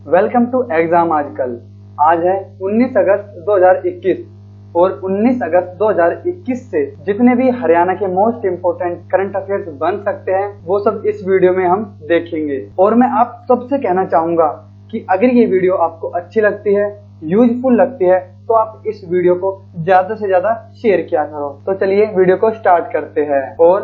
Welcome to exam आजकल। आज है 19 अगस्त 2021 और 19 अगस्त 2021 से जितने भी हरियाणा के मोस्ट इम्पोर्टेंट करंट अफेयर्स बन सकते हैं वो सब इस वीडियो में हम देखेंगे। और मैं आप सबसे कहना चाहूंगा कि अगर ये वीडियो आपको अच्छी लगती है, यूजफुल लगती है, तो आप इस वीडियो को ज्यादा से ज्यादा शेयर किया करो। तो चलिए वीडियो को स्टार्ट करते हैं। और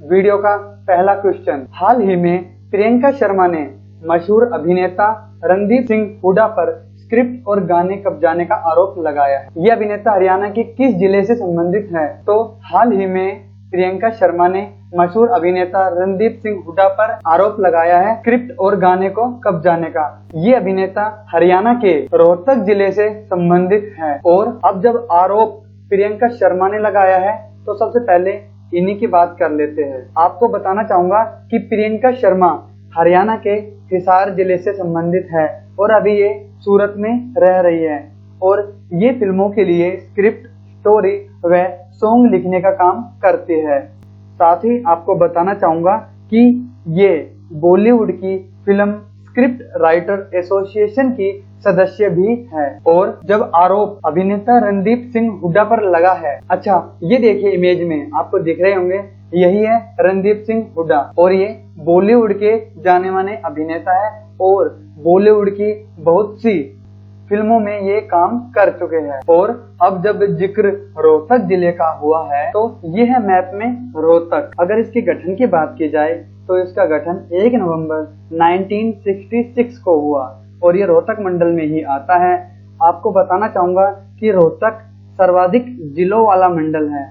वीडियो का पहला क्वेश्चन, हाल ही में प्रियंका शर्मा ने मशहूर अभिनेता रणदीप सिंह हुड्डा पर स्क्रिप्ट और गाने कब्जाने का आरोप लगाया है। ये अभिनेता हरियाणा के किस जिले से संबंधित है? तो हाल ही में प्रियंका शर्मा ने मशहूर अभिनेता रणदीप सिंह हुड्डा पर आरोप लगाया है स्क्रिप्ट और गाने को कब्जाने का। ये अभिनेता हरियाणा के रोहतक जिले से संबंधित है। और अब जब आरोप प्रियंका शर्मा ने लगाया है तो सबसे पहले इन्हीं की बात कर लेते हैं। आपको बताना चाहूंगा कि प्रियंका शर्मा हरियाणा के हिसार जिले से संबंधित है और अभी ये सूरत में रह रही है और ये फिल्मों के लिए स्क्रिप्ट, स्टोरी व सॉन्ग लिखने का काम करती है। साथ ही आपको बताना चाहूंगा कि ये बॉलीवुड की फिल्म स्क्रिप्ट राइटर एसोसिएशन की सदस्य भी है। और जब आरोप अभिनेता रणदीप सिंह हुड्डा पर लगा है, अच्छा ये देखिए इमेज में आपको दिख रहे होंगे, यही है रणदीप सिंह हुड्डा और ये बॉलीवुड के जाने माने अभिनेता है और बॉलीवुड की बहुत सी फिल्मों में ये काम कर चुके हैं। और अब जब जिक्र रोहतक जिले का हुआ है तो ये है मैप में रोहतक। अगर इसके गठन की बात की जाए तो इसका गठन 1 नवंबर 1966 को हुआ और ये रोहतक मंडल में ही आता है। आपको बताना चाहूंगा कि रोहतक सर्वाधिक जिलों वाला मंडल है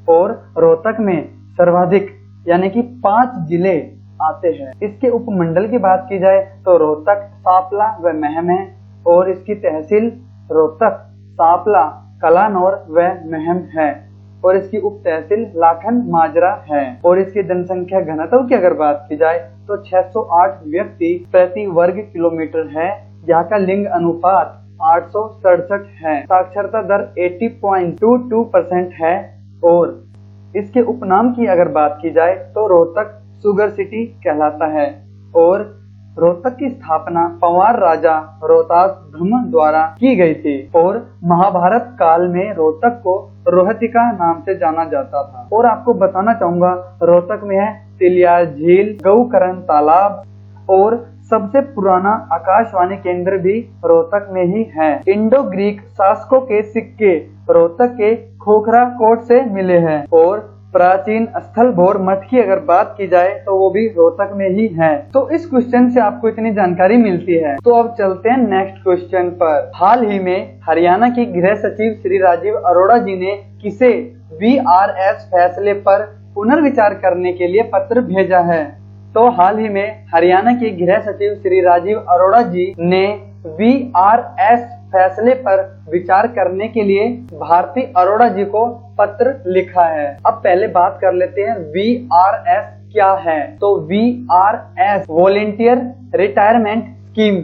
और रोहतक में सर्वाधिक यानी कि 5 जिले आते हैं। इसके उपमंडल की बात की जाए तो रोहतक, सांपला व महम है और इसकी तहसील रोहतक, सांपला, कलानौर व महम है और इसकी उप तहसील लाखन माजरा है। और इसकी जनसंख्या घनत्व की अगर बात की जाए तो 608 व्यक्ति प्रति वर्ग किलोमीटर है। यहाँ का लिंग अनुपात 867 है। साक्षरता दर 80.22% है। और इसके उपनाम की अगर बात की जाए तो रोहतक शुगर सिटी कहलाता है। और रोहतक की स्थापना पंवार राजा रोहतास धर्म द्वारा की गई थी और महाभारत काल में रोहतक को रोहतिका नाम से जाना जाता था। और आपको बताना चाहूंगा रोहतक में है तिलियार झील, गौकरण तालाब और सबसे पुराना आकाशवाणी केंद्र भी रोहतक में ही है। इंडो ग्रीक शासकों के सिक्के रोहतक के खोखरा कोट से मिले हैं और प्राचीन स्थल भोर मठ की अगर बात की जाए तो वो भी रोहतक में ही है। तो इस क्वेश्चन से आपको इतनी जानकारी मिलती है। तो अब चलते हैं नेक्स्ट क्वेश्चन पर। हाल ही में हरियाणा के गृह सचिव श्री राजीव अरोड़ा जी ने किसे VRS फैसले पर पुनर्विचार करने के लिए पत्र भेजा है? तो हाल ही में हरियाणा के गृह सचिव श्री राजीव अरोड़ा जी ने VRS फैसले पर विचार करने के लिए भारती अरोड़ा जी को पत्र लिखा है। अब पहले बात कर लेते हैं VRS क्या है। तो VRS वॉलेंटियर रिटायरमेंट स्कीम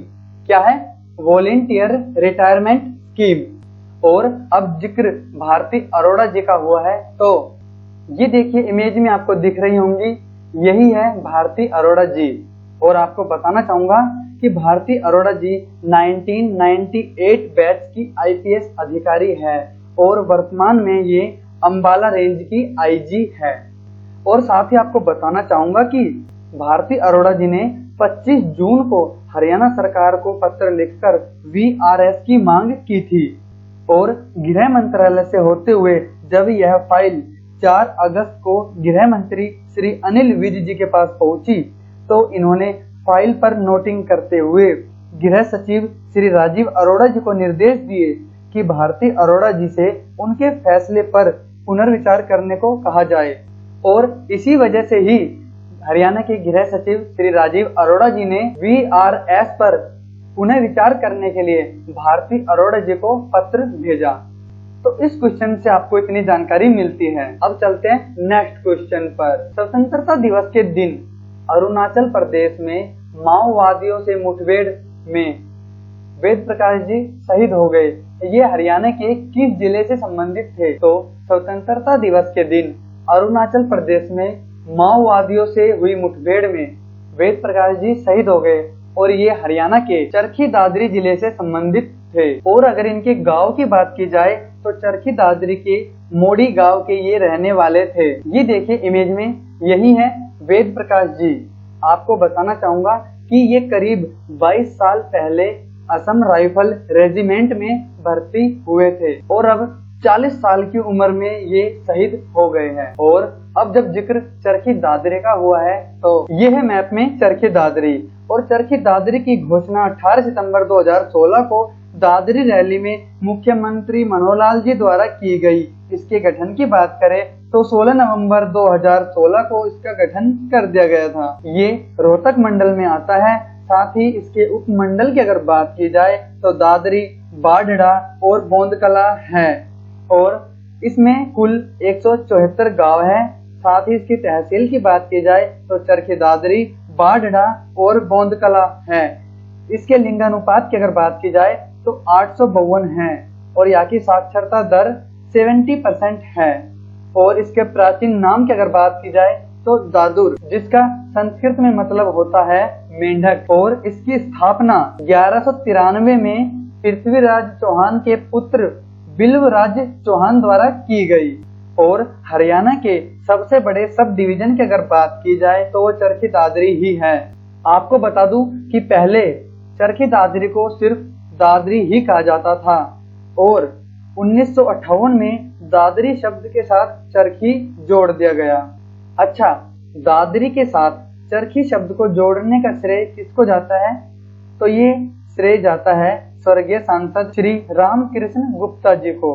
क्या है? Volunteer retirement scheme. और अब जिक्र भारती अरोड़ा जी का हुआ है तो ये देखिए इमेज में आपको दिख रही होंगी, यही है भारती अरोड़ा जी। और आपको बताना चाहूंगा कि भारती अरोड़ा जी 1998 बैच की IPS अधिकारी है और वर्तमान में ये अंबाला रेंज की IG है। और साथ ही आपको बताना चाहूंगा कि भारती अरोड़ा जी ने 25 जून को हरियाणा सरकार को पत्र लिखकर VRS की मांग की थी और गृह मंत्रालय से होते हुए जब यह फाइल 4 अगस्त को गृह मंत्री श्री अनिल विज जी के पास पहुंची तो इन्होंने फाइल पर नोटिंग करते हुए गृह सचिव श्री राजीव अरोड़ा जी को निर्देश दिए कि भारती अरोड़ा जी से उनके फैसले पर पुनर्विचार करने को कहा जाए। और इसी वजह से ही हरियाणा के गृह सचिव श्री राजीव अरोड़ा जी ने VRS पर पुनर्विचार करने के लिए भारती अरोड़ा जी को पत्र भेजा। तो इस क्वेश्चन से आपको इतनी जानकारी मिलती है। अब चलते हैं नेक्स्ट क्वेश्चन पर। स्वतंत्रता दिवस के दिन अरुणाचल प्रदेश में माओवादियों से मुठभेड़ में वेद प्रकाश जी शहीद हो गए। ये हरियाणा के किस जिले से संबंधित थे? तो स्वतंत्रता दिवस के दिन अरुणाचल प्रदेश में माओवादियों से हुई मुठभेड़ में वेद प्रकाश जी शहीद हो गए और ये हरियाणा के चरखी दादरी जिले से संबंधित थे। और अगर इनके गांव की बात की जाए तो चरखी दादरी के मोड़ी गांव के ये रहने वाले थे। ये देखिए इमेज में, यही है वेद प्रकाश जी। आपको बताना चाहूंगा कि ये करीब 22 साल पहले असम राइफल रेजिमेंट में भर्ती हुए थे और अब 40 साल की उम्र में ये शहीद हो गए हैं। और अब जब जिक्र चरखी दादरी का हुआ है तो ये है मैप में चरखी दादरी। और चरखी दादरी की घोषणा 18 सितंबर 2016 को दादरी रैली में मुख्यमंत्री मनोहर लाल जी द्वारा की गई। इसके गठन की बात करें तो 16 नवंबर 2016 को इसका गठन कर दिया गया था। ये रोहतक मंडल में आता है। साथ ही इसके उपमंडल की अगर बात की जाए तो दादरी, बाढ़ड़ा और बोंदकला है। और इसमें कुल 174 गांव है। साथ ही इसकी तहसील की बात की जाए तो चरखी दादरी, बाढ़ड़ा और बोंदकला है। इसके लिंगानुपात की अगर बात की जाए तो 852 है और यहाँ की साक्षरता दर 70% है। और इसके प्राचीन नाम की अगर बात की जाए तो दादुर, जिसका संस्कृत में मतलब होता है मेंढक। और इसकी स्थापना 1193 में पृथ्वीराज चौहान के पुत्र बिल्वराज चौहान द्वारा की गई। और हरियाणा के सबसे बड़े सब डिवीजन की अगर बात की जाए तो वो चरखी दादरी ही है। आपको बता दूं कि पहले चरखी दादरी को सिर्फ दादरी ही कहा जाता था और 1958 में दादरी शब्द के साथ चरखी जोड़ दिया गया। अच्छा, दादरी के साथ चरखी शब्द को जोड़ने का श्रेय किसको जाता है? तो ये श्रेय जाता है स्वर्गीय सांसद श्री रामकृष्ण गुप्ता जी को।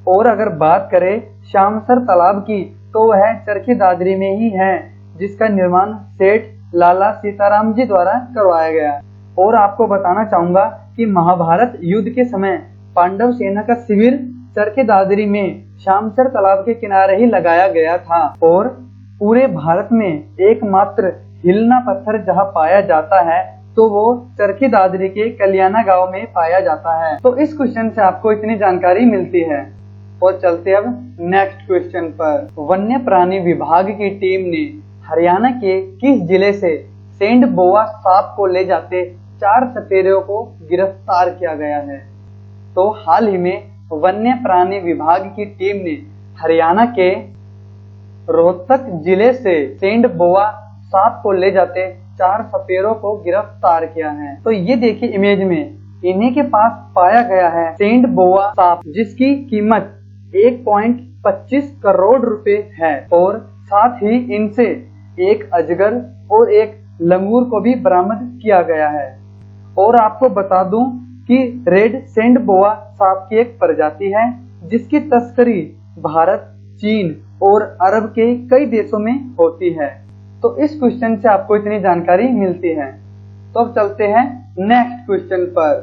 और अगर बात करें श्यामसर तालाब की तो वह चरखी दादरी में ही है, जिसका निर्माण सेठ लाला सीताराम जी द्वारा करवाया गया। और आपको बताना चाहूंगा कि महाभारत युद्ध के समय पांडव सेना का शिविर चरखी दादरी में श्यामसर तालाब के किनारे ही लगाया गया था। और पूरे भारत में एकमात्र हिलना पत्थर जहां पाया जाता है तो वो चरखी दादरी के कल्याणा गांव में पाया जाता है। तो इस क्वेश्चन से आपको इतनी जानकारी मिलती है। और चलते अब नेक्स्ट क्वेश्चन पर। वन्य प्राणी विभाग की टीम ने हरियाणा के किस जिले से सेंड बोआ सांप को ले जाते 4 सपेरों को गिरफ्तार किया गया है? तो हाल ही में वन्य प्राणी विभाग की टीम ने हरियाणा के रोहतक जिले से सेंड बोआ सांप को ले जाते 4 सपेरों को गिरफ्तार किया है। तो ये देखिए इमेज में, इन्हीं के पास पाया गया है सेंड बोआ सांप, जिसकी कीमत 1.25 करोड़ रुपए है। और साथ ही इनसे एक अजगर और एक लंगूर को भी बरामद किया गया है। और आपको बता दूं कि रेड सेंड बोआ सांप की एक प्रजाति है, जिसकी तस्करी भारत, चीन और अरब के कई देशों में होती है। तो इस क्वेश्चन से आपको इतनी जानकारी मिलती है। तो अब चलते हैं नेक्स्ट क्वेश्चन पर।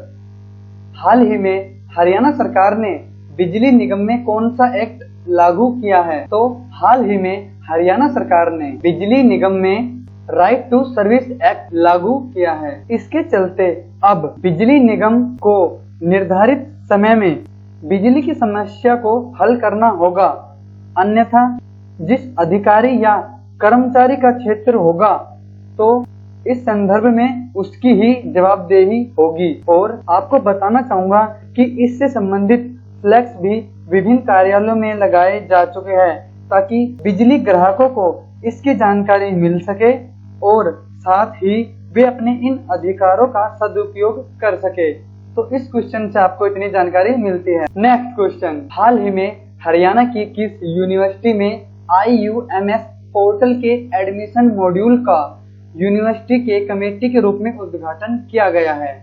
हाल ही में हरियाणा सरकार ने बिजली निगम में कौन सा एक्ट लागू किया है? तो हाल ही में हरियाणा सरकार ने बिजली निगम में राइट टू सर्विस एक्ट लागू किया है। इसके चलते अब बिजली निगम को निर्धारित समय में बिजली की समस्या को हल करना होगा, अन्यथा जिस अधिकारी या कर्मचारी का क्षेत्र होगा तो इस संदर्भ में उसकी ही जवाबदेही होगी। और आपको बताना चाहूंगा कि इससे संबंधित फ्लैक्स भी विभिन्न कार्यालयों में लगाए जा चुके हैं, ताकि बिजली ग्राहकों को इसकी जानकारी मिल सके और साथ ही वे अपने इन अधिकारों का सदुपयोग कर सके। तो इस क्वेश्चन से आपको इतनी जानकारी मिलती है। नेक्स्ट क्वेश्चन, हाल ही में हरियाणा की किस यूनिवर्सिटी में IUMS पोर्टल के एडमिशन मॉड्यूल का यूनिवर्सिटी के कमेटी के रूप में उद्घाटन किया गया है?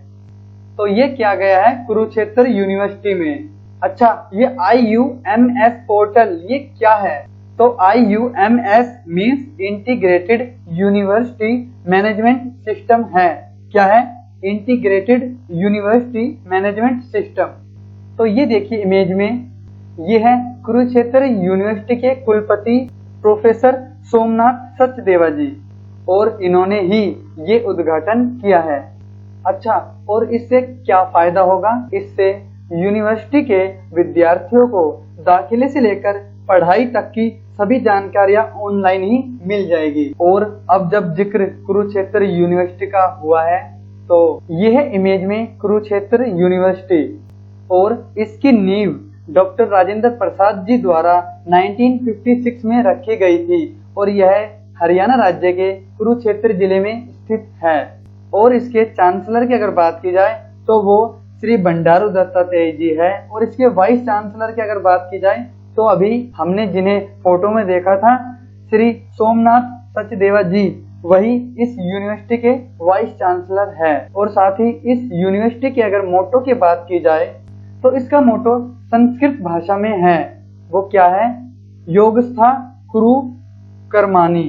तो ये किया गया है कुरुक्षेत्र यूनिवर्सिटी में। अच्छा, ये IUMS पोर्टल ये क्या है? तो IUMS means integrated university management system है। क्या है? Integrated university management system. तो ये देखिए इमेज में, ये है कुरुक्षेत्र यूनिवर्सिटी के कुलपति प्रोफेसर सोमनाथ सचदेवा जी, और इन्होंने ही ये उद्घाटन किया है। अच्छा, और इससे क्या फायदा होगा? इससे यूनिवर्सिटी के विद्यार्थियों को दाखिले से लेकर पढ़ाई तक की सभी जानकारियां ऑनलाइन ही मिल जाएगी। और अब जब जिक्र कुरुक्षेत्र यूनिवर्सिटी का हुआ है तो यह है इमेज में कुरुक्षेत्र यूनिवर्सिटी और इसकी नींव डॉक्टर राजेंद्र प्रसाद जी द्वारा 1956 में रखी गई थी और यह हरियाणा राज्य के कुरुक्षेत्र जिले में स्थित है। और इसके चांसलर की अगर बात की जाए तो वो श्री बंडारू दत्तात्रेय जी है और इसके वाइस चांसलर की अगर बात की जाए तो अभी हमने जिन्हें फोटो में देखा था श्री सोमनाथ सचदेवा जी, वही इस यूनिवर्सिटी के वाइस चांसलर है। और साथ ही इस यूनिवर्सिटी की अगर मोटो की बात की जाए तो इसका मोटो संस्कृत भाषा में है। वो क्या है? योगस्था कुरु कर्माणि।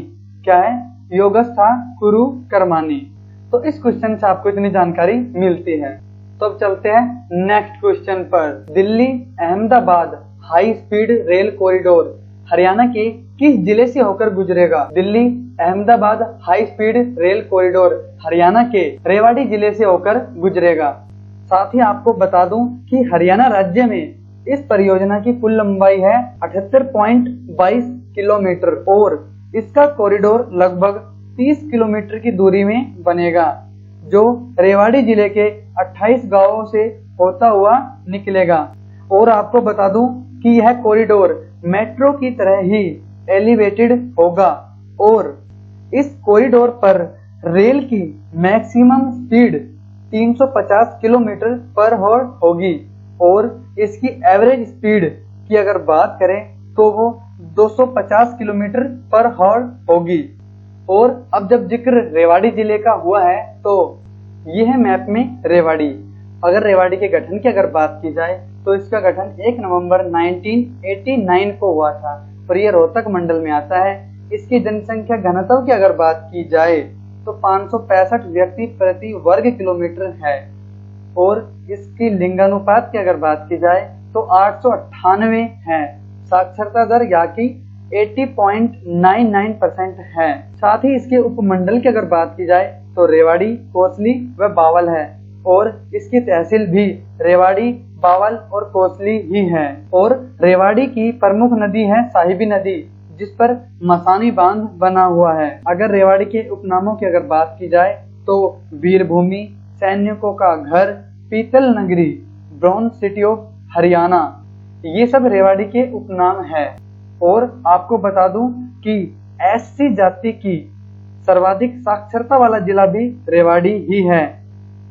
क्या है? योगस्था कुरु कर्माणि। तो इस क्वेश्चन से आपको इतनी जानकारी मिलती है। तो अब चलते हैं नेक्स्ट क्वेश्चन पर। Delhi Ahmedabad high speed rail corridor Haryana के किस जिले से होकर गुजरेगा? Delhi Ahmedabad high speed rail corridor Haryana के रेवाड़ी जिले से होकर गुजरेगा। साथ ही आपको बता दूं कि हरियाणा राज्य में इस परियोजना की कुल लंबाई है 78.22 किलोमीटर और इसका कॉरिडोर लगभग 30 किलोमीटर की दूरी में बनेगा, जो रेवाड़ी जिले के 28 गांवों से होता हुआ निकलेगा। और आपको बता दूं कि यह कॉरिडोर मेट्रो की तरह ही एलिवेटेड होगा और इस कॉरिडोर पर रेल की मैक्सिमम स्पीड 350 किलोमीटर पर हॉर होगी और इसकी एवरेज स्पीड की अगर बात करें तो वो 250 किलोमीटर पर हॉर होगी। और अब जब जिक्र रेवाड़ी जिले का हुआ है तो यह है मैप में रेवाड़ी। अगर रेवाड़ी के गठन की अगर बात की जाए तो इसका गठन 1 नवंबर 1989 को हुआ था और ये रोहतक मंडल में आता है। इसकी जनसंख्या घनत्व की अगर बात की जाए तो 565 व्यक्ति प्रति वर्ग किलोमीटर है और इसकी लिंगानुपात की अगर बात की जाए तो 898 है। साक्षरता दर यहाँ की 80.99% है। साथ ही इसके उपमंडल की अगर बात की जाए तो रेवाड़ी, कोसली व बावल है और इसकी तहसील भी रेवाड़ी, बावल और कोसली ही है। और रेवाड़ी की प्रमुख नदी है साहिबी नदी, जिस पर मसानी बांध बना हुआ है। अगर रेवाड़ी के उपनामों की अगर बात की जाए तो वीरभूमि, सैनिकों का घर, पीतल नगरी, ब्रॉन्ज सिटी ऑफ हरियाणा, ये सब रेवाड़ी के उपनाम है। और आपको बता दूं कि एससी जाति की सर्वाधिक साक्षरता वाला जिला भी रेवाड़ी ही है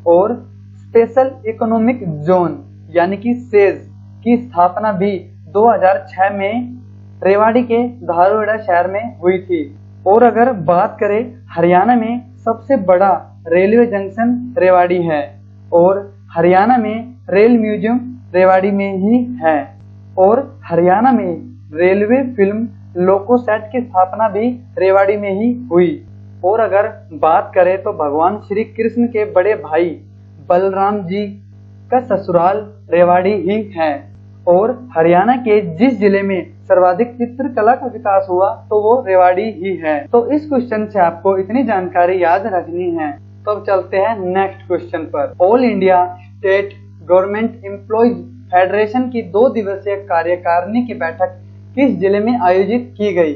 और स्पेशल इकोनॉमिक जोन यानी कि सेज की स्थापना भी 2006 में रेवाड़ी के धारूहेड़ा शहर में हुई थी। और अगर बात करें हरियाणा में सबसे बड़ा रेलवे जंक्शन रेवाड़ी है और हरियाणा में रेल म्यूजियम रेवाड़ी में ही है और हरियाणा में रेलवे फिल्म लोकोसेट की स्थापना भी रेवाड़ी में ही हुई। और अगर बात करें तो भगवान श्री कृष्ण के बड़े भाई बलराम जी का ससुराल रेवाड़ी ही है। और हरियाणा के जिस जिले में सर्वाधिक चित्रकला का विकास हुआ तो वो रेवाड़ी ही है। तो इस क्वेश्चन से आपको इतनी जानकारी याद रखनी है। तो अब चलते हैं नेक्स्ट क्वेश्चन पर। All India state government employees federation की 2 दिवसीय कार्यकारिणी की बैठक किस जिले में आयोजित की गई?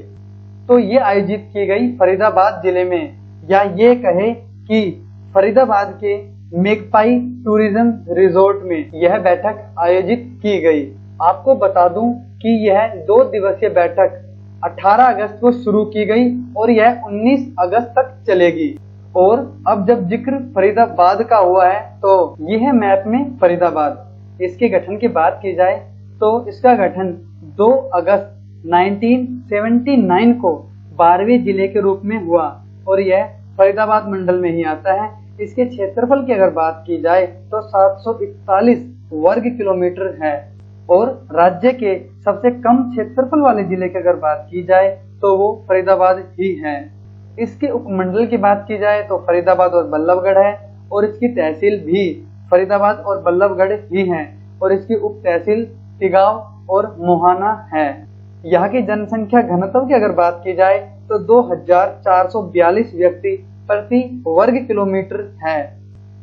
तो ये आयोजित की गई फरीदाबाद जिले में, या ये कहे कि फरीदाबाद के मेघपाई टूरिज्म रिजोर्ट में यह बैठक आयोजित की गई। आपको बता दूं कि यह 2 दिवसीय बैठक 18 अगस्त को शुरू की गई और यह 19 अगस्त तक चलेगी। और अब जब जिक्र फरीदाबाद का हुआ है तो यह है मैप में फरीदाबाद। इसके गठन की बात की जाए तो इसका गठन 2 अगस्त 1979 को 12वें जिले के रूप में हुआ और यह फरीदाबाद मंडल में ही आता है। इसके क्षेत्रफल की अगर बात की जाए तो 741 वर्ग किलोमीटर है और राज्य के सबसे कम क्षेत्रफल वाले जिले की अगर बात की जाए तो वो फरीदाबाद ही है। इसके उपमंडल की बात की जाए तो फरीदाबाद और बल्लभगढ़ है और इसकी तहसील भी फरीदाबाद और बल्लभगढ़ ही है और इसकी उप तहसील तिगांव और मोहाना है। यहाँ की जनसंख्या घनत्व की अगर बात की जाए तो 2442 व्यक्ति प्रति वर्ग किलोमीटर है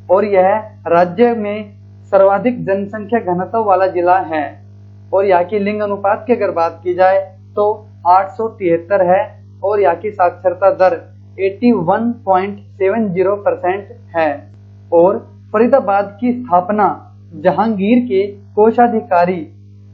और यह राज्य में सर्वाधिक जनसंख्या घनत्व वाला जिला है। और यहाँ की लिंग अनुपात की अगर बात की जाए तो 873 है और यहाँ की साक्षरता दर 81.70% है। और फरीदाबाद की स्थापना जहांगीर के कोषाधिकारी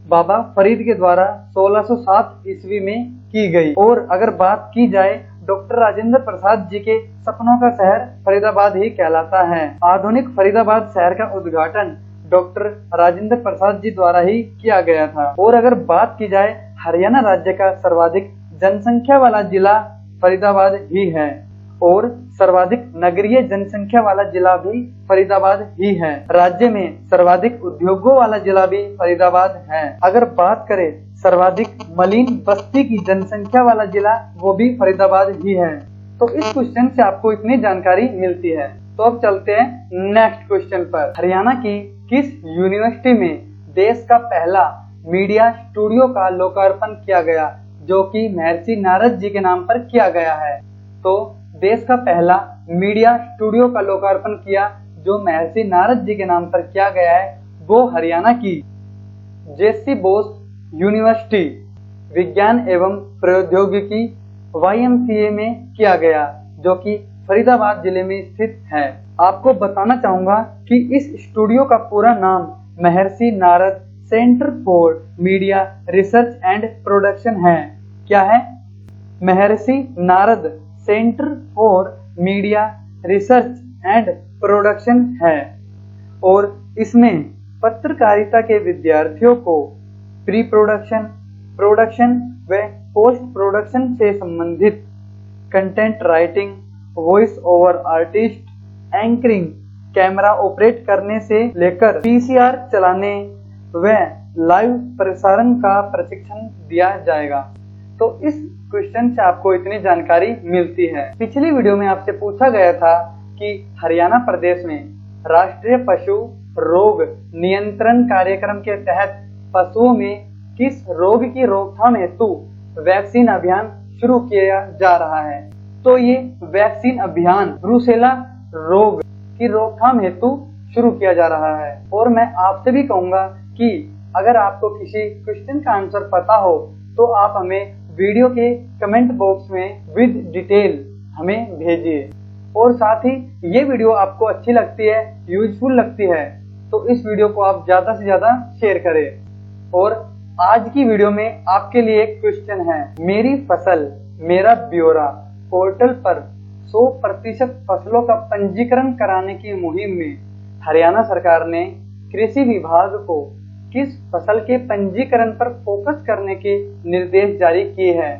बाबा फरीद के द्वारा 1607 ईस्वी में की गई। और अगर बात की जाए डॉक्टर राजेंद्र प्रसाद जी के सपनों का शहर फरीदाबाद ही कहलाता है। आधुनिक फरीदाबाद शहर का उद्घाटन डॉक्टर राजेंद्र प्रसाद जी द्वारा ही किया गया था। और अगर बात की जाए हरियाणा राज्य का सर्वाधिक जनसंख्या वाला जिला फरीदाबाद ही है और सर्वाधिक नगरीय जनसंख्या वाला जिला भी फरीदाबाद ही है। राज्य में सर्वाधिक उद्योगों वाला जिला भी फरीदाबाद है। अगर बात करें सर्वाधिक मलिन बस्ती की जनसंख्या वाला जिला, वो भी फरीदाबाद ही है। तो इस क्वेश्चन से आपको इतनी जानकारी मिलती है। तो अब चलते हैं नेक्स्ट क्वेश्चन पर। हरियाणा की किस यूनिवर्सिटी में देश का पहला मीडिया स्टूडियो का लोकार्पण किया गया, जो कि महर्षि नारद जी के नाम पर किया गया है? तो देश का पहला मीडिया स्टूडियो का लोकार्पण किया जो महर्षि नारद जी के नाम पर किया गया है, वो हरियाणा की जेसी बोस यूनिवर्सिटी विज्ञान एवं प्रौद्योगिकी YMCA में किया गया, जो कि फरीदाबाद जिले में स्थित है। आपको बताना चाहूंगा कि इस स्टूडियो का पूरा नाम महर्षि Narad centre for media research and production है। क्या है? महर्षि Narad centre for media research and production है। और इसमें पत्रकारिता के विद्यार्थियों को प्री प्रोडक्शन, प्रोडक्शन व पोस्ट प्रोडक्शन से संबंधित content writing, voice over artist, anchoring, camera operate करने से लेकर PCR चलाने व लाइव प्रसारण का प्रशिक्षण दिया जाएगा। तो इस क्वेश्चन से आपको इतनी जानकारी मिलती है। पिछली वीडियो में आपसे पूछा गया था कि हरियाणा प्रदेश में राष्ट्रीय पशु रोग नियंत्रण कार्यक्रम के तहत पशुओं में किस रोग की रोकथाम हेतु वैक्सीन अभियान शुरू किया जा रहा है? तो ये वैक्सीन अभियान ब्रूसेला रोग की रोकथाम हेतु शुरू किया जा रहा है। और मैं आपसे भी कहूंगा कि अगर आपको किसी क्वेश्चन का आंसर पता हो तो आप हमें वीडियो के कमेंट बॉक्स में विद डिटेल हमें भेजिए। और साथ ही ये वीडियो आपको अच्छी लगती है, यूजफुल लगती है, तो इस वीडियो को आप ज्यादा से ज्यादा शेयर करें। और आज की वीडियो में आपके लिए एक क्वेश्चन है। मेरी फसल मेरा ब्यौरा पोर्टल पर 100% फसलों का पंजीकरण कराने की मुहिम में हरियाणा सरकार ने कृषि विभाग को किस फसल के पंजीकरण पर फोकस करने के निर्देश जारी किए हैं?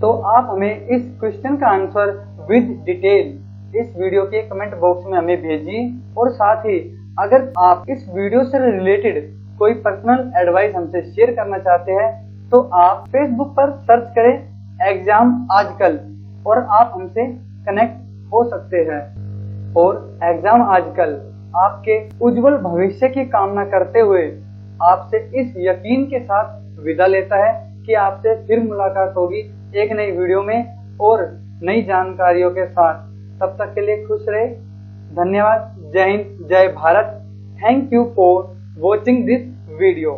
तो आप हमें इस क्वेश्चन का आंसर विद डिटेल इस वीडियो के कमेंट बॉक्स में हमें भेजिए। और साथ ही अगर आप इस वीडियो से रिलेटेड कोई पर्सनल एडवाइस हमसे शेयर करना चाहते हैं तो आप फेसबुक पर सर्च करें एग्जाम आजकल और आप हमसे कनेक्ट हो सकते हैं। और एग्जाम आजकल आपके उज्जवल भविष्य की कामना करते हुए आपसे इस यकीन के साथ विदा लेता है कि आपसे फिर मुलाकात होगी एक नई वीडियो में और नई जानकारियों के साथ। तब तक के लिए खुश रहे। धन्यवाद। जय हिंद, जय Bharat. Thank you for watching this video.